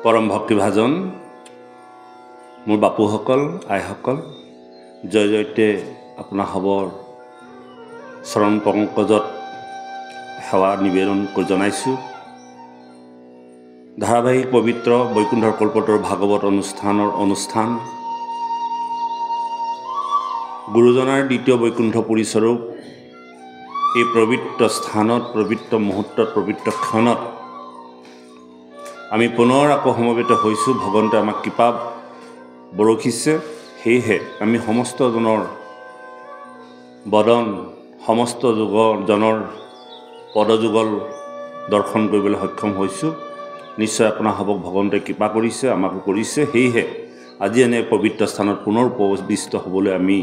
পৰম ভক্তিভাজন মোৰ বাপুসকল আইসকল জয় জয়তে আপোনাৰ হবৰ চৰণ পংকজত সেৱা নিবেদন জনাইছোঁ। ধাৰাবাহিক পবিত্ৰ বৈকুণ্ঠৰ কল্পতৰ ভাগৱত অনুষ্ঠান গুৰুজনাৰ দ্বিতীয় বৈকুণ্ঠ পুৰীস্বৰূপ এই পবিত্ৰ স্থানত পবিত্ৰ মুহূৰ্তত পবিত্ৰ ক্ষণত আমি পুনৰ আকৌ সমবেত হৈছোঁ। ভগৱন্তে আমাক কৃপা বৰষিছে, সেয়েহে আমি সমস্তজনৰ বদন সমস্ত জনৰ পদযুগল দৰ্শন কৰিবলৈ সক্ষম হৈছোঁ। নিশ্চয় আপোনাৰ হ'বক ভগৱন্তে কৃপা কৰিছে, আমাকো কৰিছে। সেয়েহে আজি এনে পবিত্ৰ স্থানত পুনৰ উপবিষ্ট হ'বলৈ আমি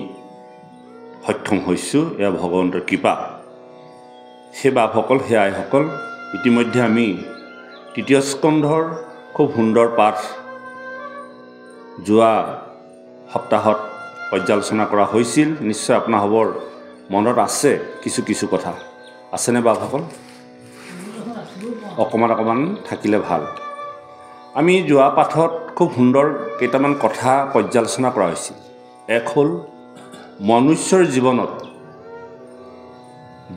সক্ষম হৈছোঁ। এয়া ভগৱন্তৰ কৃপা। সেই বাপসকল, সেই আইসকল, ইতিমধ্যে আমি তৃতীয় স্কন্ধৰ খুব সুন্দৰ পাঠ যোৱা সপ্তাহত পৰ্যালোচনা কৰা হৈছিল। নিশ্চয় আপোনাৰ হ'বৰ মনত আছে কিছু কথা। আছেনে বাপসকল? অকণমান থাকিলে ভাল। আমি যোৱা পাঠত খুব সুন্দৰ কেইটামান কথা পৰ্যালোচনা কৰা হৈছিল। এক হ'ল মনুষ্যৰ জীৱনত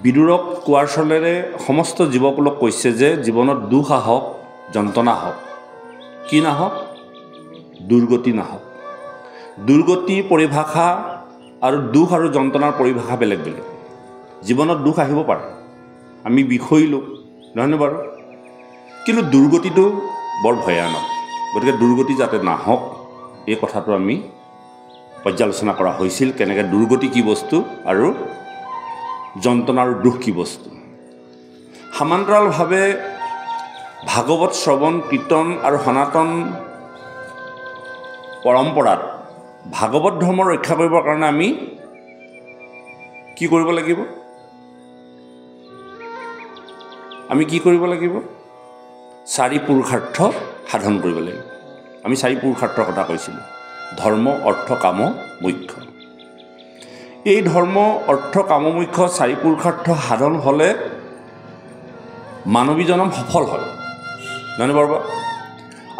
বিদুৰক কোৱাৰ চলেৰে সমস্ত জীৱকুলক কৈছে যে জীৱনত দুখ আহক, যন্ত্ৰণা হওক, কি নাহক? দুৰ্গতি নাহক। দুৰ্গতি পৰিভাষা আৰু দুখ আৰু যন্ত্ৰণাৰ পৰিভাষা বেলেগ বেলেগ। জীৱনত দুখ আহিব পাৰে, আমি বিষয়ী লোক, নহয়নে বাৰু? কিন্তু দুৰ্গতিটো বৰ ভয়ানক। গতিকে দুৰ্গতি যাতে নাহক এই কথাটো আমি পৰ্যালোচনা কৰা হৈছিল। কেনেকৈ দুৰ্গতি কি বস্তু আৰু যন্ত্ৰণা আৰু দুখ কি বস্তু। সমান্তৰালভাৱে ভাগৱত শ্ৰৱণ কীৰ্তন আৰু সনাতন পৰম্পৰাত ভাগৱত ধৰ্ম ৰক্ষা কৰিবৰ কাৰণে আমি কি কৰিব লাগিব? আমি কি কৰিব লাগিব? 4 পুৰুষাৰ্থ সাধন কৰিব লাগিব। আমি 4 পুৰুষাৰ্থৰ কথা কৈছিলোঁ। ধৰ্ম, অৰ্থ, কাম, মোক্ষ। এই ধৰ্ম, অৰ্থ, কাম, মোক্ষ 4 পুৰুষাৰ্থ সাধন হ'লে মানৱী জনম সফল হয়, নহয়নে বাৰু?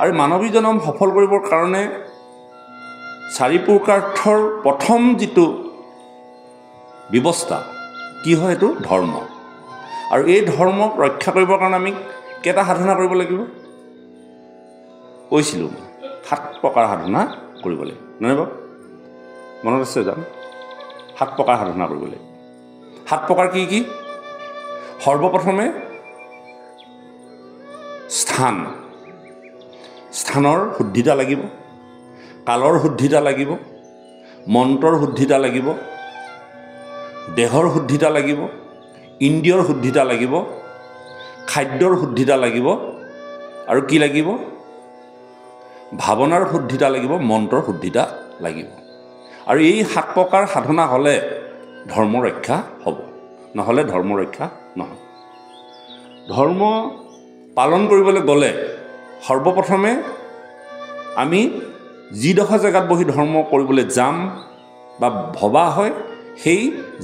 আৰু মানৱী জনম সফল কৰিবৰ কাৰণে 4 পুৰুষাৰ্থৰ প্ৰথম যিটো ব্যৱস্থা কি হয়? এইটো ধৰ্ম। আৰু এই ধৰ্মক ৰক্ষা কৰিবৰ কাৰণে আমি কেইটা সাধনা কৰিব লাগিব? কৈছিলোঁ 7 প্ৰকাৰ সাধনা কৰিব লাগিব, নহয় বাৰু? মনত আছে জানো? 7 প্ৰকাৰ সাধনা কৰিব লাগিব। 7 প্ৰকাৰ কি কি? সৰ্বপ্ৰথমে স্থানৰ শুদ্ধিতা লাগিব, কালৰ শুদ্ধিতা লাগিব, মন্ত্ৰৰ শুদ্ধিতা লাগিব, দেহৰ শুদ্ধিতা লাগিব, ইন্দ্ৰিয়ৰ শুদ্ধিতা লাগিব, খাদ্যৰ শুদ্ধিতা লাগিব, আৰু কি লাগিব? ভাৱনাৰ শুদ্ধিতা লাগিব, মন্ত্ৰৰ শুদ্ধিতা লাগিব। আৰু এই 7 প্ৰকাৰ সাধনা হ'লে ধৰ্ম ৰক্ষা হ'ব, নহ'লে ধৰ্ম ৰক্ষা নহয়। ধৰ্ম পালন কৰিবলৈ গ'লে সৰ্বপ্ৰথমে আমি যিডোখৰ জেগাত বহি ধৰ্ম কৰিবলৈ যাম বা ভবা হয় সেই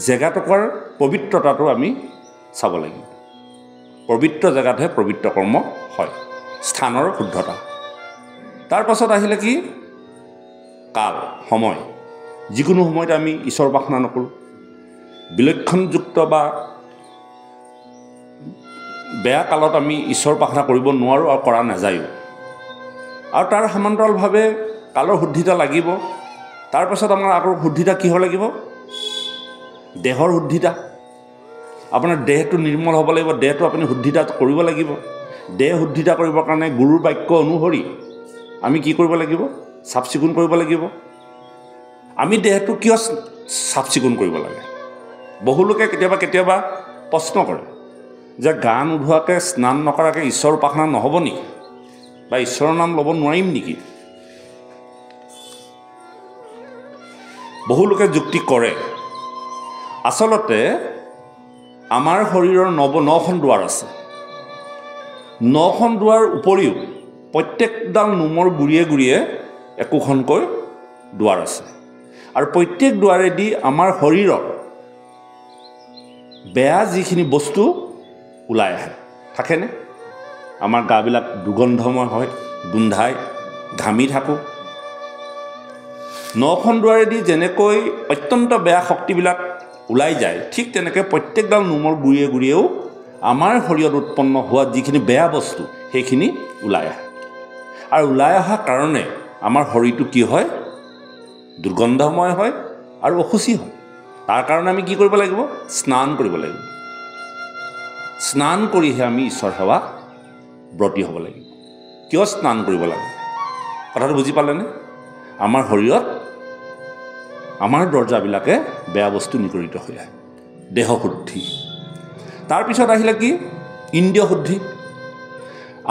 জেগাটুকুৰাৰ পবিত্ৰতাটো আমি চাব লাগিব। পবিত্ৰ জেগাতহে পবিত্ৰ কৰ্ম হয়, স্থানৰ শুদ্ধতা। তাৰ পাছত আহিলে কি? কাল, সময়। যিকোনো সময়তে আমি ঈশ্বৰ উপাসনা নকৰোঁ। বিলক্ষণযুক্ত বা বেয়া কালত আমি ঈশ্বৰ উপাসনা কৰিব নোৱাৰোঁ আৰু কৰা নাযায়ো। আৰু তাৰ সমান্তৰালভাৱে কালৰ শুদ্ধিতা লাগিব। তাৰপাছত আমাৰ আকৌ শুদ্ধিতা কিহৰ লাগিব? দেহৰ শুদ্ধিতা। আপোনাৰ দেহটো নিৰ্মল হ'ব লাগিব, দেহটো আপুনি শুদ্ধিতা কৰিব লাগিব। দেহ শুদ্ধিতা কৰিবৰ কাৰণে গুৰুৰ বাক্য অনুসৰি আমি কি কৰিব লাগিব? চাফ চিকুণ কৰিব লাগিব। আমি দেহটো কিয় চাফ চিকুণ কৰিব লাগে? বহুলোকে কেতিয়াবা প্ৰশ্ন কৰে যে গা নোধোৱাকৈ স্নান নকৰাকৈ ঈশ্বৰ উপাসনা নহ'ব নেকি? বা ঈশ্বৰৰ নাম ল'ব নোৱাৰিম নেকি? বহুলোকে যুক্তি কৰে। আচলতে আমাৰ শৰীৰৰ 9খন দুৱাৰ আছে। 9খন দুৱাৰ উপৰিও প্ৰত্যেকডাল নোমৰ গুৰিয়ে গুৰিয়ে একোখনকৈ দুৱাৰ আছে। আৰু প্ৰত্যেক দুৱাৰেদি আমাৰ শৰীৰত বেয়া যিখিনি বস্তু ওলাই আহে থাকেনে? আমাৰ গাবিলাক দুৰ্গন্ধময় হয়, গোন্ধাই ঘামি থাকোঁ নখন দুৱাৰেদি যেনেকৈ অত্যন্ত বেয়া শক্তিবিলাক ওলাই যায় ঠিক তেনেকৈ প্ৰত্যেকডাল নোমৰ গুৰিয়ে গুৰিয়েও আমাৰ শৰীৰত উৎপন্ন হোৱা যিখিনি বেয়া বস্তু সেইখিনি ওলাই আহে আৰু ওলাই অহাৰ কাৰণে আমাৰ শৰীৰটো কি হয় দুৰ্গন্ধময় হয় আৰু অসুচি হয় তাৰ কাৰণে আমি কি কৰিব লাগিব স্নান কৰিব লাগিব স্নান কৰিহে আমি ঈশ্বৰ সেৱা ব্ৰতী হ'ব লাগিব কিয় স্নান কৰিব লাগে কথাটো বুজি পালেনে আমাৰ শৰীৰত আমাৰ দৰ্জাবিলাকে বেয়া বস্তু নিগৰিত হৈ আহে দেহ শুদ্ধি তাৰপিছত আহিলে কি ইন্দ্ৰিয় শুদ্ধি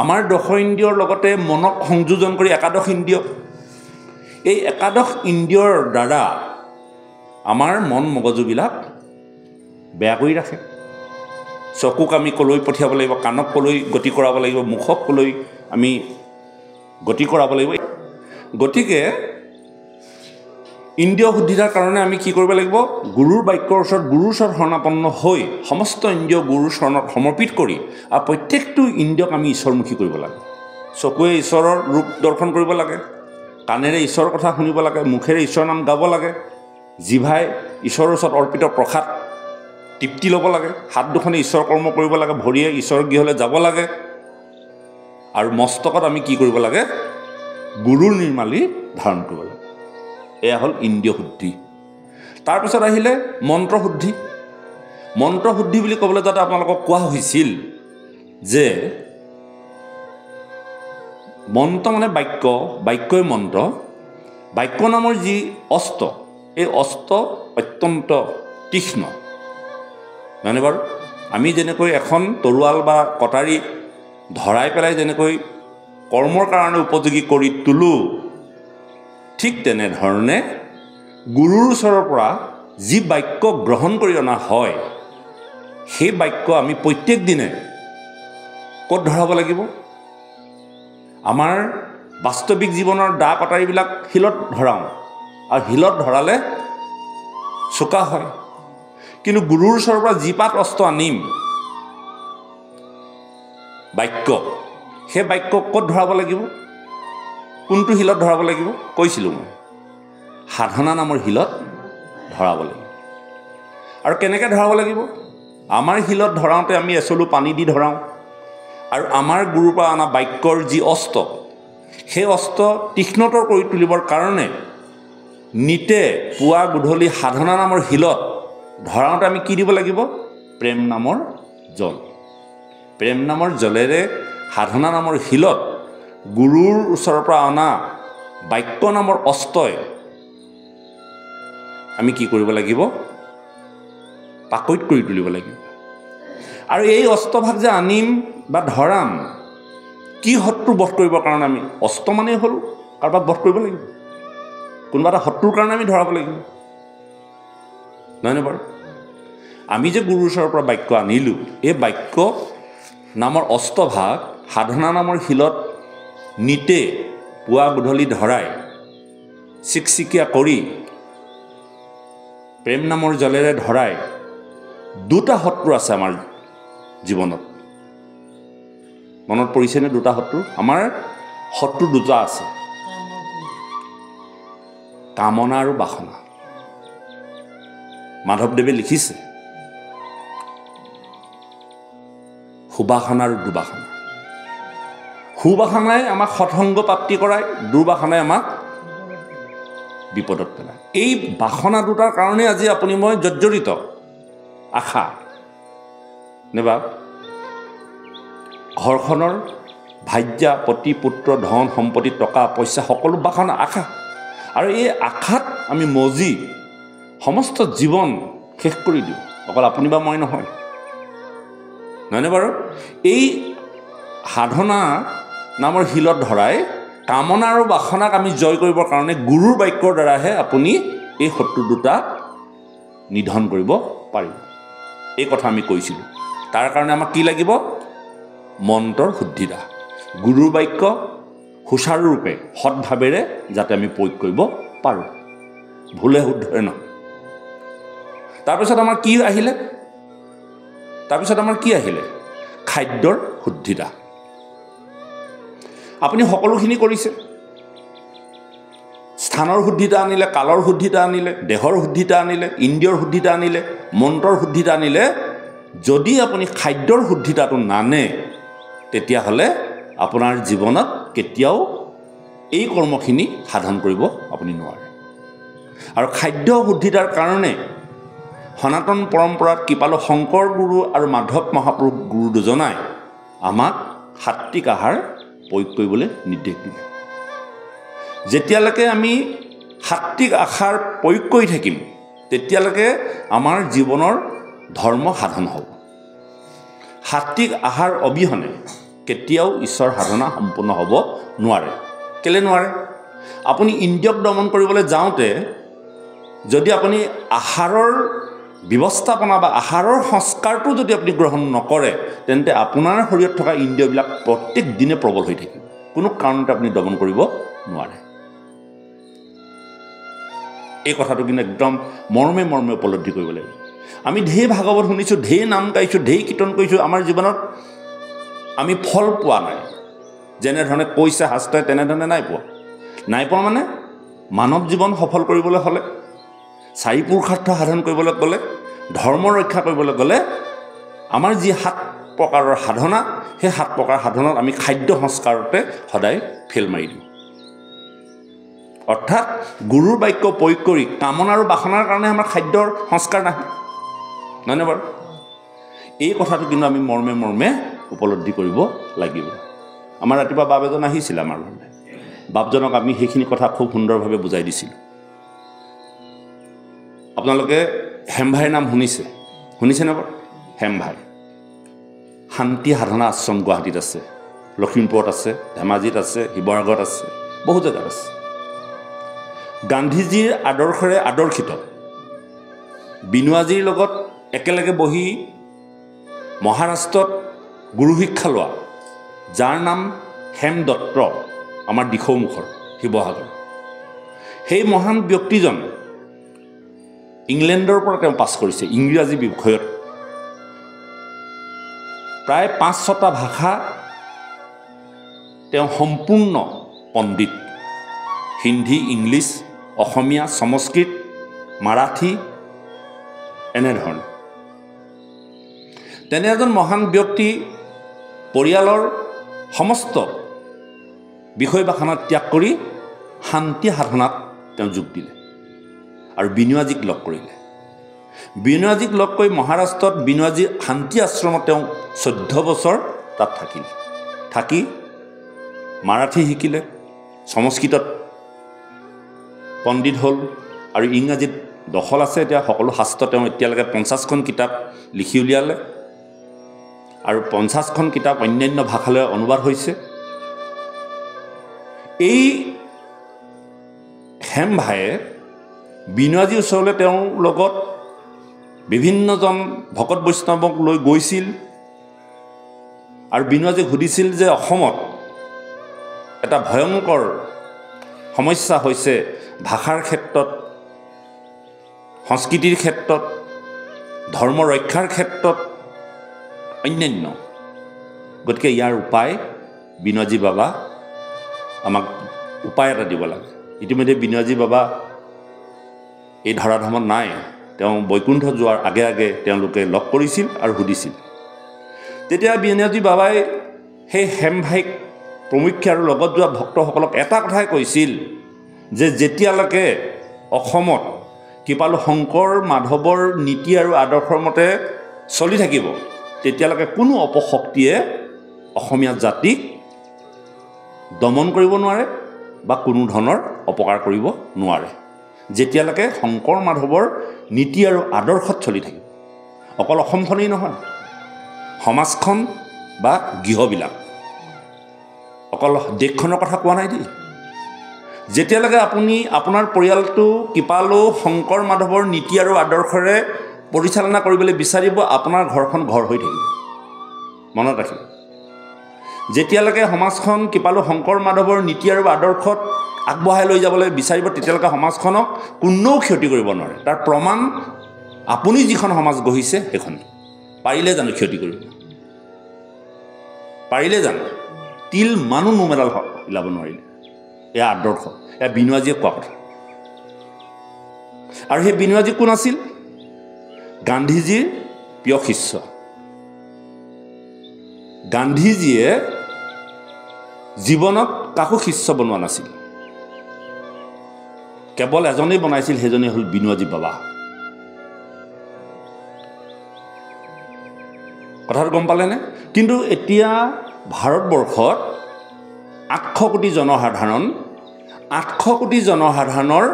আমাৰ দশ ইন্দ্ৰিয়ৰ লগতে মনক সংযোজন কৰি একাদশ ইন্দ্ৰিয় এই একাদশ ইন্দ্ৰিয়ৰ দ্বাৰা আমাৰ মন মগজুবিলাক বেয়া কৰি ৰাখে চকুক আমি কলৈ পঠিয়াব লাগিব কাণক কলৈ গতি কৰাব লাগিব মুখক কলৈ আমি গতি কৰাব লাগিব গতিকে ইন্দ্ৰিয় শুদ্ধিতাৰ কাৰণে আমি কি কৰিব লাগিব গুৰুৰ বাক্যৰ ওচৰত গুৰুৰ ওচৰত শৰণাপন্ন হৈ সমস্ত ইন্দ্ৰিয় গুৰুৰ চৰণত সমৰ্পিত কৰি আৰু প্ৰত্যেকটো ইন্দ্ৰিয়ক আমি ঈশ্বৰমুখী কৰিব লাগে চকুৱে ঈশ্বৰৰ ৰূপ দৰ্শন কৰিব লাগে কাণেৰে ঈশ্বৰৰ কথা শুনিব লাগে মুখেৰে ঈশ্বৰৰ নাম গাব লাগে জিভাই ঈশ্বৰৰ ওচৰত অৰ্পিত প্ৰসাদ তৃপ্তি ল'ব লাগে হাত দুখনে ঈশ্বৰ কৰ্ম কৰিব লাগে ভৰিয়ে ঈশ্বৰৰ গৃহলৈ যাব লাগে আৰু মস্তকত আমি কি কৰিব লাগে গুৰুৰ নিৰ্মালী ধাৰণ কৰিব লাগে এয়া হ'ল ইন্দ্ৰিয় শুদ্ধি তাৰপিছত আহিলে মন্ত্ৰ শুদ্ধি মন্ত্ৰ শুদ্ধি বুলি ক'বলৈ যাতে আপোনালোকক কোৱা হৈছিল যে মন্ত্ৰ মানে বাক্য বাক্যই মন্ত্ৰ বাক্য নামৰ যি অস্ত্ৰ এই অস্ত্ৰ অত্যন্ত তীক্ষ্ণ জানে বাৰু আমি যেনেকৈ এখন তৰোৱাল বা কটাৰী ধৰাই পেলাই যেনেকৈ কৰ্মৰ কাৰণে উপযোগী কৰি তোলোঁ ঠিক তেনেধৰণে গুৰুৰ ওচৰৰ পৰা যি বাক্য গ্ৰহণ কৰি অনা হয় সেই বাক্য আমি প্ৰত্যেক দিনে ক'ত ধৰাব লাগিব আমাৰ বাস্তৱিক জীৱনৰ দা কটাৰীবিলাক শিলত ধৰাওঁ আৰু শিলত ধৰালে চোকা হয় কিন্তু গুৰুৰ ওচৰৰ পৰা যি পাত অস্ত্ৰ আনিম বাক্য সেই বাক্য ক'ত ধৰাব লাগিব কোনটো শিলত ধৰাব লাগিব কৈছিলোঁ মই সাধনা নামৰ শিলত ধৰাব লাগিব আৰু কেনেকৈ ধৰাব লাগিব আমাৰ শিলত ধৰাওঁতে আমি এচলু পানী দি ধৰাওঁ আৰু আমাৰ গুৰুৰ পৰা অনা বাক্যৰ যি অস্ত্ৰ সেই অস্ত্ৰ তীক্ষ্ণতৰ কৰি তুলিবৰ কাৰণে নিতে পুৱা গধূলি সাধনা নামৰ শিলত ধৰাওঁতে আমি কি দিব লাগিব প্ৰেম নামৰ জল প্ৰেম নামৰ জলেৰে সাধনা নামৰ শিলত গুৰুৰ ওচৰৰ পৰা অনা বাক্য নামৰ অস্ত্ৰই আমি কি কৰিব লাগিব পাকৈত কৰি তুলিব লাগিব আৰু এই অস্ত্ৰভাগ যে আনিম বা ধৰাম কি শত্ৰু বধ কৰিবৰ কাৰণে আমি অস্ত্ৰ মানেই হ'ল কাৰোবাক বধ কৰিব লাগিব কোনোবা এটা শত্ৰুৰ কাৰণে আমি ধৰাব লাগিব নহয়নে বাৰু আমি যে গুৰুৰ ওচৰৰ পৰা বাক্য আনিলোঁ এই বাক্য নামৰ অস্ত্ৰভাগ সাধনা নামৰ শিলত নিতে পুৱা গধূলি ধৰাই চিকচিকীয়া কৰি প্ৰেম নামৰ জলেৰে ধৰাই দুটা শত্ৰু আছে আমাৰ জীৱনত মনত পৰিছেনে দুটা শত্ৰু আমাৰ শত্ৰু দুটা আছে কামনা আৰু বাসনা মাধৱদেৱে লিখিছে সুবাসনা আৰু দুবাসনা সুবাসনাই আমাক সৎসংগ প্ৰাপ্তি কৰায় দুৰ্বাসনাই আমাক বিপদত পেলায় এই বাসনা দুটাৰ কাৰণে আজি আপুনি মই জৰ্জৰিত আশা নেবা ঘৰখনৰ ভাৰ্যা পতি পুত্ৰ ধন সম্পত্তি টকা পইচা সকলো বাসনা আশা আৰু এই আশাত আমি মজি সমস্ত জীৱন শেষ কৰি দিওঁ অকল আপুনি বা মই নহয় নহয়নে বাৰু এই সাধনা নামৰ শিলত ধৰাই কামনা আৰু বাসনাক আমি জয় কৰিবৰ কাৰণে গুৰুৰ বাক্যৰ দ্বাৰাহে আপুনি এই শত্ৰু দুটা নিধন কৰিব পাৰিব এই কথা আমি কৈছিলোঁ তাৰ কাৰণে আমাক কি লাগিব মন্ত্ৰৰ শুদ্ধিতা গুৰুৰ বাক্য সুচাৰুৰূপে সৎভাৱেৰে যাতে আমি প্ৰয়োগ কৰিব পাৰোঁ ভুলে শুদ্ধই নহয় তাৰপিছত আমাৰ কি আহিলে খাদ্যৰ শুদ্ধিতা আপুনি সকলোখিনি কৰিছে। স্থানৰ শুদ্ধিতা আনিলে, কালৰ শুদ্ধিতা আনিলে, দেহৰ শুদ্ধিতা আনিলে, ইন্দ্ৰিয়ৰ শুদ্ধিতা আনিলে, মন্ত্ৰৰ শুদ্ধিতা আনিলে। যদি আপুনি খাদ্যৰ শুদ্ধিতাটো নানে, তেতিয়াহ'লে আপোনাৰ জীৱনত কেতিয়াও এই কৰ্মখিনি সাধন কৰিব আপুনি নোৱাৰে। আৰু খাদ্য শুদ্ধিতাৰ কাৰণে সনাতন পৰম্পৰাত কৃপালু শংকৰ গুৰু আৰু মাধৱ মহাপুৰুষ গুৰু দুজনাই আমাক সাত্বিক আহাৰ প্ৰয়োগ কৰিবলৈ নিৰ্দেশ দিলে। যেতিয়ালৈকে আমি সাত্বিক আহাৰ প্ৰয়োগ কৰি থাকিম, তেতিয়ালৈকে আমাৰ জীৱনৰ ধৰ্ম সাধন হ'ব। সাত্বিক আহাৰ অবিহনে কেতিয়াও ঈশ্বৰ সাধনা সম্পূৰ্ণ হ'ব নোৱাৰে। কেলে নোৱাৰে? আপুনি ইন্দ্ৰিয়ক দমন কৰিবলৈ যাওঁতে যদি আপুনি আহাৰৰ ব্যৱস্থাপনা বা আহাৰৰ সংস্কাৰটো যদি আপুনি গ্ৰহণ নকৰে, তেন্তে আপোনাৰ শৰীৰত থকা ইন্দ্ৰিয়বিলাক প্ৰত্যেক দিনে প্ৰবল হৈ থাকিব। কোনো কাৰণতে আপুনি দমন কৰিব নোৱাৰে। এই কথাটো কিন্তু একদম মৰ্মে মৰ্মে উপলব্ধি কৰিব লাগিব। আমি ঢেৰ ভাগৱত শুনিছোঁ, ঢেৰ নাম গাইছোঁ, ঢেৰ কীৰ্তন কৰিছোঁ, আমাৰ জীৱনত আমি ফল পোৱা নাই। যেনেধৰণে কৈছে শাস্ত্ৰই তেনেধৰণে নাই পোৱা। নাই পোৱা মানে মানৱ জীৱন সফল কৰিবলৈ হ'লে, চাৰি পুৰুষাৰ্থ সাধন কৰিবলৈ গ'লে, ধৰ্ম ৰক্ষা কৰিবলৈ গ'লে আমাৰ যি 7 প্ৰকাৰৰ সাধনা, সেই 7 প্ৰকাৰ সাধনাত আমি খাদ্য সংস্কাৰতে সদায় ফেল মাৰি দিওঁ। অৰ্থাৎ গুৰুৰ বাক্য প্ৰয়োগ কৰি কামনা আৰু বাসনাৰ কাৰণে আমাৰ খাদ্যৰ সংস্কাৰ নাহে, নহয়নে বাৰু? এই কথাটো কিন্তু আমি মৰ্মে মৰ্মে উপলব্ধি কৰিব লাগিব। আমাৰ ৰাতিপুৱা বাপ এজন আহিছিলে আমাৰ ঘৰলৈ। বাপজনক আমি সেইখিনি কথা খুব সুন্দৰভাৱে বুজাই দিছিলোঁ। আপোনালোকে হেমভাইৰ নাম শুনিছেনে বাৰু? হেমভাই শান্তি সাধনা আশ্ৰম গুৱাহাটীত আছে, লখিমপুৰত আছে, ধেমাজিত আছে, শিৱসাগৰত আছে, বহু জেগাত আছে। গান্ধীজীৰ আদৰ্শৰে আদৰ্শিত বিনোৱাজীৰ লগত একেলগে বহি মহাৰাষ্ট্ৰত গুৰু শিক্ষা লোৱা, যাৰ নাম হেম দত্ত, আমাৰ দিখৌমুখৰ শিৱসাগৰ, সেই মহান ব্যক্তিজন ইংলেণ্ডৰ পৰা তেওঁ পাছ কৰিছে ইংৰাজী বিষয়ত। প্ৰায় 5-6টা ভাষা তেওঁ সম্পূৰ্ণ পণ্ডিত। হিন্দী, ইংলিছ, অসমীয়া, সংস্কৃত, মাৰাঠী, এনেধৰণে। তেনে এজন মহান ব্যক্তি পৰিয়ালৰ সমস্ত বিষয় বাসনা ত্যাগ কৰি শান্তি সাধনাত তেওঁ যোগ দিলে আৰু বিনোৱাজীক লগ কৰিলে। বিনোৱাজীক লগ কৰি মহাৰাষ্ট্ৰত বিনোৱাজী শান্তি আশ্ৰমত তেওঁ 14 বছৰ তাত থাকি মাৰাঠী শিকিলে, সংস্কৃতত পণ্ডিত হ'ল আৰু ইংৰাজীত দখল আছে। এতিয়া সকলো শাস্ত্ৰ তেওঁ এতিয়ালৈকে 50খন কিতাপ লিখি উলিয়ালে আৰু 50খন কিতাপ অন্যান্য ভাষালৈ অনুবাদ হৈছে। এই হেম ভাইয়ে বিনোৱাজীৰ ওচৰলৈ তেওঁৰ লগত বিভিন্নজন ভকত বৈষ্ণৱক লৈ গৈছিল আৰু বিনোৱাজীক সুধিছিল যে অসমত এটা ভয়ংকৰ সমস্যা হৈছে ভাষাৰ ক্ষেত্ৰত, সংস্কৃতিৰ ক্ষেত্ৰত, ধৰ্ম ৰক্ষাৰ ক্ষেত্ৰত, অন্যান্য। গতিকে ইয়াৰ উপায় বিনোৱাজী বাবা আমাক উপায় এটা দিব লাগে। ইতিমধ্যে বিনোৱাজী বাবা এই ধৰাধামত নাই। তেওঁ বৈকুণ্ঠ যোৱাৰ আগে আগে তেওঁলোকে লগ কৰিছিল আৰু সুধিছিল। তেতিয়া বিনোৱাজী বাবাই সেই হেম ভাইক প্ৰমুখ্যে আৰু লগত যোৱা ভক্তসকলক এটা কথাই কৈছিল যে যেতিয়ালৈকে অসমত কৃপালু শংকৰ মাধৱৰ নীতি আৰু আদৰ্শৰ মতে চলি থাকিব, তেতিয়ালৈকে কোনো অপশক্তিয়ে অসমীয়া জাতিক দমন কৰিব নোৱাৰে বা কোনো ধৰণৰ অপকাৰ কৰিব নোৱাৰে। যেতিয়ালৈকে শংকৰ মাধৱৰ নীতি আৰু আদৰ্শত চলি থাকিব। অকল অসমখনেই নহয়, সমাজখন বা গৃহবিলাক, অকল দেশখনৰ কথা কোৱা নাই দেই। যেতিয়ালৈকে আপুনি আপোনাৰ পৰিয়ালটো কৃপালু শংকৰ মাধৱৰ নীতি আৰু আদৰ্শৰে পৰিচালনা কৰিবলৈ বিচাৰিব, আপোনাৰ ঘৰখন ঘৰ হৈ থাকিব। মনত ৰাখিব। যেতিয়ালৈকে সমাজখন কৃপালু শংকৰ মাধৱৰ নীতি আৰু আদৰ্শত আগবঢ়াই লৈ যাবলৈ বিচাৰিব, তেতিয়ালৈকে সমাজখনক কোনেও ক্ষতি কৰিব নোৱাৰে। তাৰ প্ৰমাণ আপুনি যিখন সমাজ গঢ়িছে সেইখন। পাৰিলে জানো ক্ষতি কৰিব? পাৰিলে জানো? তিল মানুহ নোমেলাল মিলাব নোৱাৰিলে এয়া আদৰ্শ এয়া বিনোৱাজীয়ে কোৱা কথা আৰু সেই বিনোৱাজী কোন আছিল গান্ধীজীৰ প্ৰিয় শিষ্য গান্ধীজীয়ে জীৱনত কাকো শিষ্য বনোৱা নাছিল কেৱল এজনেই বনাইছিল সেইজনেই হ'ল বিনোৱাজী বাবা কথাটো গম পালেনে কিন্তু এতিয়া ভাৰতবৰ্ষত 800 কোটি জনসাধাৰণ 800 কোটি জনসাধাৰণৰ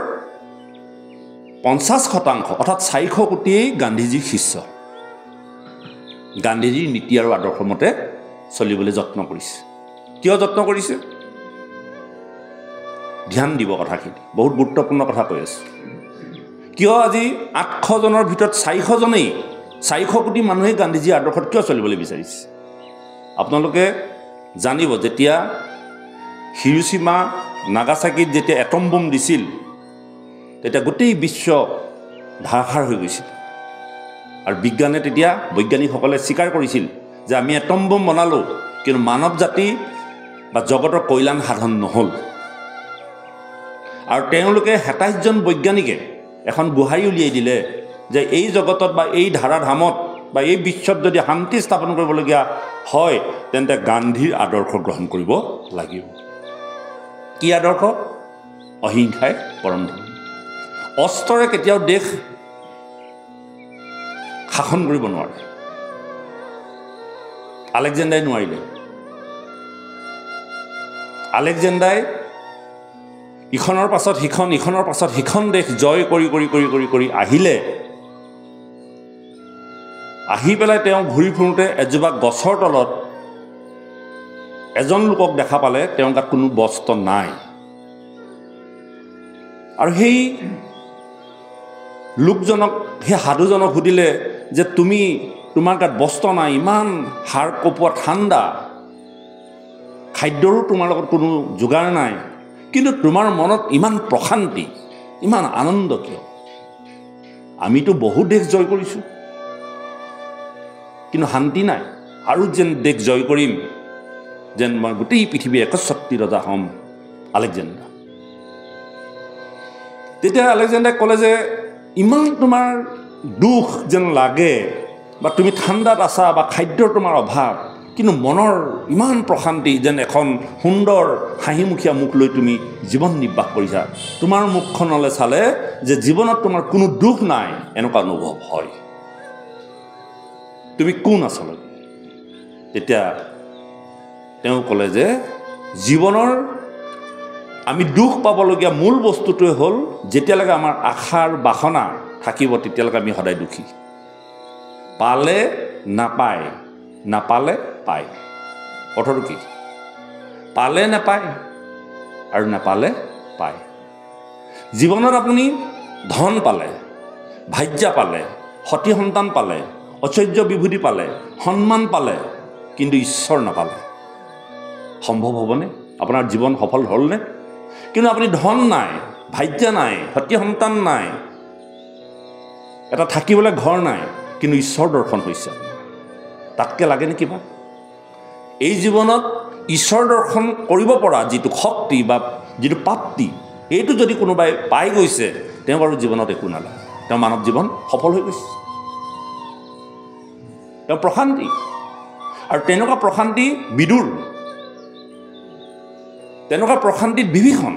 50% অৰ্থাৎ 400 কোটিয়েই গান্ধীজীৰ শিষ্য গান্ধীজীৰ নীতি আৰু আদৰ্শ মতে চলিবলৈ যত্ন কৰিছে কিয় যত্ন কৰিছে ধ্যান দিব কথাখিনি বহুত গুৰুত্বপূৰ্ণ কথা কৈ আছোঁ কিয় আজি 800 জনৰ ভিতৰত 400 জনেই 400 কোটি মানুহে গান্ধীজীৰ আদৰ্শত কিয় চলিবলৈ বিচাৰিছে আপোনালোকে জানিব যেতিয়া হিৰোশ্বিমা নাগাচাকিত যেতিয়া এটম বোম দিছিল তেতিয়া গোটেই বিশ্ব ধাৰাসাৰ হৈ গৈছিল আৰু বিজ্ঞানে তেতিয়া বৈজ্ঞানিকসকলে স্বীকাৰ কৰিছিল যে আমি এটম বোম বনালোঁ কিন্তু মানৱ জাতি বা জগতৰ কল্যাণ সাধন নহ'ল আৰু তেওঁলোকে 27 জন বৈজ্ঞানিকে এখন গোহাৰি উলিয়াই দিলে যে এই জগতত বা এই ধাৰাধামত বা এই বিশ্বত যদি শান্তি স্থাপন কৰিবলগীয়া হয় তেন্তে গান্ধীৰ আদৰ্শ গ্ৰহণ কৰিব লাগিব কি আদৰ্শ অহিংসাই পৰম ধৰ্ম অস্ত্ৰৰে কেতিয়াও দেশ শাসন কৰিব নোৱাৰে আলেকজেণ্ডাই নোৱাৰিলে আলেকজেণ্ডাই ইখনৰ পাছত সিখন ইখনৰ পাছত সিখন দেশ জয় কৰি আহিলে আহি পেলাই তেওঁ ঘূৰি ফুৰোঁতে এজোপা গছৰ তলত এজন লোকক দেখা পালে তেওঁৰ গাত কোনো বস্ত্ৰ নাই আৰু সেই লোকজনক সেই সাধুজনক সুধিলে যে তোমাৰ গাত বস্ত্ৰ নাই ইমান হাড় কঁপোৱা ঠাণ্ডা খাদ্যৰো তোমাৰ লগত কোনো যোগাৰ নাই কিন্তু তোমাৰ মনত ইমান প্ৰশান্তি ইমান আনন্দ কিয় আমিতো বহুত দেশ জয় কৰিছোঁ কিন্তু শান্তি নাই আৰু যেন দেশ জয় কৰিম যেন মই গোটেই পৃথিৱীৰ 61 ৰজা হ'ম আলেকজেণ্ডাৰ তেতিয়া আলেকজেণ্ডাৰে ক'লে যে ইমান তোমাৰ দুখ যেন লাগে বা তুমি ঠাণ্ডাত আছা বা খাদ্যৰ তোমাৰ অভাৱ কিন্তু মনৰ ইমান প্ৰশান্তি যেন এখন সুন্দৰ হাঁহিমুখীয়া মুখ লৈ তুমি জীৱন নিৰ্বাহ কৰিছা তোমাৰ মুখখনলৈ চালে যে জীৱনত তোমাৰ কোনো দুখ নাই এনেকুৱা অনুভৱ হয় তুমি কোন আচলতে তেতিয়া তেওঁ ক'লে যে জীৱনৰ আমি দুখ পাবলগীয়া মূল বস্তুটোৱে হ'ল যেতিয়ালৈকে আমাৰ আশাৰ বাসনা থাকিব তেতিয়ালৈকে আমি সদায় দুখী পালে নাপায় নাপালে পায় অৰ্থটো কি পালে নাপায় আৰু নাপালে পায় জীৱনত আপুনি ধন পালে ভাজ্যা পালে সতী সন্তান পালে ঐশ্বৰ্য বিভূতি পালে সন্মান পালে কিন্তু ঈশ্বৰ নাপালে সম্ভৱ হ'বনে আপোনাৰ জীৱন সফল হ'লনে কিন্তু আপুনি ধন নাই ভাজ্যা নাই সতী সন্তান নাই এটা থাকিবলৈ ঘৰ নাই কিন্তু ঈশ্বৰ দৰ্শন হৈছে তাতকৈ লাগে নেকি বা এই জীৱনত ঈশ্বৰ দৰ্শন কৰিব পৰা যিটো শক্তি বা যিটো প্ৰাপ্তি এইটো যদি কোনোবাই পাই গৈছে তেওঁ বাৰু জীৱনত একো নালাগে তেওঁ মানৱ জীৱন সফল হৈ গৈছে তেওঁ প্ৰশান্তি আৰু তেনেকুৱা প্ৰশান্তি বিদুৰ তেনেকুৱা প্ৰশান্তিত বিভীষণ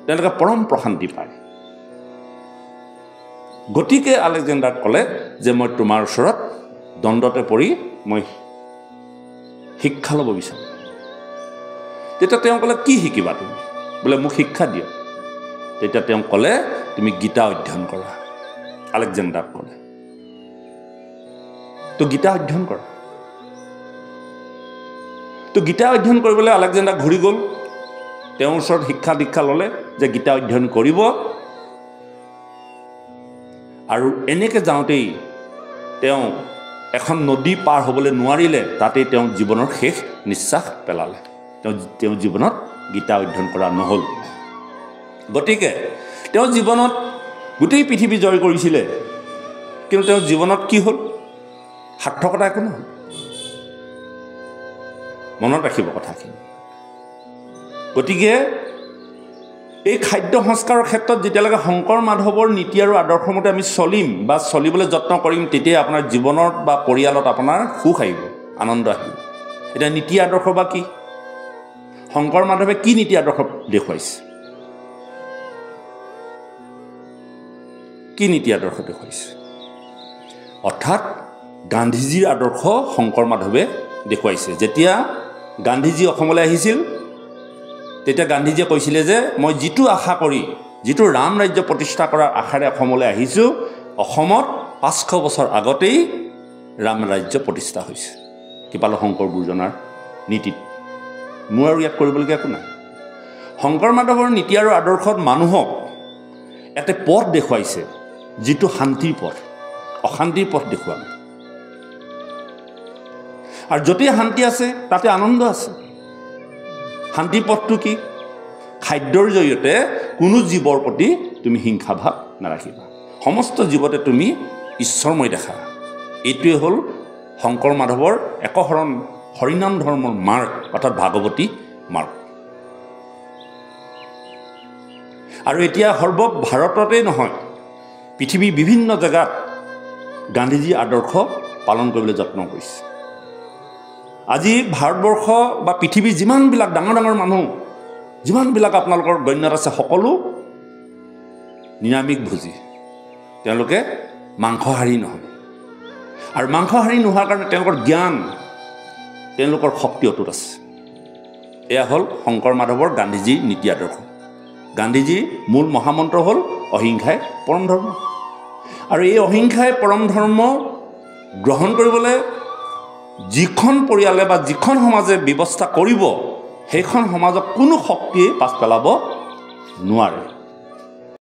তেওঁলোকে পৰম প্ৰশান্তি পায় গতিকে আলেকজেণ্ডাৰক ক'লে যে মই তোমাৰ ওচৰত দণ্ডতে পৰি মই শিক্ষা ল'ব বিচাৰোঁ তেতিয়া তেওঁ ক'লে কি শিকিবা তুমি বোলে মোক শিক্ষা দিয়ক তেতিয়া তেওঁ ক'লে তুমি গীতা অধ্যয়ন কৰা আলেকজেণ্ডাৰক ক'লে তো গীতা অধ্যয়ন কৰা তো গীতা অধ্যয়ন কৰিবলৈ আলেকজেণ্ডাৰ ঘূৰি গ'ল তেওঁৰ ওচৰত শিক্ষা দীক্ষা ল'লে যে গীতা অধ্যয়ন কৰিব আৰু এনেকৈ যাওঁতেই তেওঁ এখন নদী পাৰ হ'বলৈ নোৱাৰিলে তাতেই তেওঁ জীৱনৰ শেষ নিশ্বাস পেলালে তেওঁ জীৱনত গীতা অধ্যয়ন কৰা নহ'ল গতিকে তেওঁ জীৱনত গোটেই পৃথিৱী জয় কৰিছিলে কিন্তু তেওঁৰ জীৱনত কি হ'ল সাৰ্থকতা একো নহ'ল মনত ৰাখিব কথাখিনি গতিকে এই খাদ্য সংস্কাৰৰ ক্ষেত্ৰত যেতিয়ালৈকে শংকৰ মাধৱৰ নীতি আৰু আদৰ্শমতে আমি চলিম বা চলিবলৈ যত্ন কৰিম, তেতিয়াই আপোনাৰ জীৱনত বা পৰিয়ালত আপোনাৰ সুখ আহিব, আনন্দ আহিব। এতিয়া নীতি আদৰ্শ বা কি? শংকৰ মাধৱে কি নীতি আদৰ্শ দেখুৱাইছে? কি নীতি আদৰ্শ দেখুৱাইছে? অৰ্থাৎ গান্ধীজীৰ আদৰ্শ শংকৰ মাধৱে দেখুৱাইছে। যেতিয়া গান্ধীজী অসমলৈ আহিছিল, তেতিয়া গান্ধীজীয়ে কৈছিলে যে মই যিটো আশা কৰি, যিটো ৰাম ৰাজ্য প্ৰতিষ্ঠা কৰাৰ আশাৰে অসমলৈ আহিছোঁ, অসমত 500 বছৰ আগতেই ৰাম ৰাজ্য প্ৰতিষ্ঠা হৈছে কৃপালু শংকৰ গুৰুজনাৰ নীতিত। মোৰ আৰু ইয়াত কৰিবলগীয়া একো নাই। শংকৰ মাধৱৰ নীতি আৰু আদৰ্শত মানুহক এটা পথ দেখুৱাইছে, যিটো শান্তিৰ পথ, অশান্তিৰ পথ দেখুওৱা নাই। আৰু য'তেই শান্তি আছে তাতে আনন্দ আছে। শান্তিৰ পথটো কি? খাদ্যৰ জৰিয়তে কোনো জীৱৰ প্ৰতি তুমি হিংসা ভাৱ নাৰাখিবা, সমস্ত জীৱতে তুমি ঈশ্বৰময় দেখা। এইটোৱে হ'ল শংকৰ মাধৱৰ একশৰণ হৰিনাম ধৰ্মৰ মাৰ্গ, অৰ্থাৎ ভাগৱতী মাৰ্গ। আৰু এতিয়া সৰ্বভাৰততেই নহয়, পৃথিৱীৰ বিভিন্ন জেগাত গান্ধীজীৰ আদৰ্শ পালন কৰিবলৈ যত্ন কৰিছে। আজি ভাৰতবৰ্ষ বা পৃথিৱীৰ যিমানবিলাক ডাঙৰ ডাঙৰ মানুহ, যিমানবিলাক আপোনালোকৰ গণ্যত আছে, সকলো নিৰামিষভোজী। তেওঁলোকে মাংসাহাৰী নহয়। আৰু মাংসাহাৰী নোহোৱাৰ কাৰণে তেওঁলোকৰ জ্ঞান, তেওঁলোকৰ শক্তি অটুট আছে। এয়া হ'ল শংকৰ মাধৱৰ গান্ধীজীৰ নীতি আদৰ্শ। গান্ধীজীৰ মূল মহামন্ত্ৰ হ'ল অহিংসাই পৰম ধৰ্ম। আৰু এই অহিংসাই পৰম ধৰ্ম গ্ৰহণ কৰিবলৈ যিখন পৰিয়ালে বা যিখন সমাজে ব্যৱস্থা কৰিব, সেইখন সমাজক কোনো শক্তিয়ে পাছ পেলাব নোৱাৰে।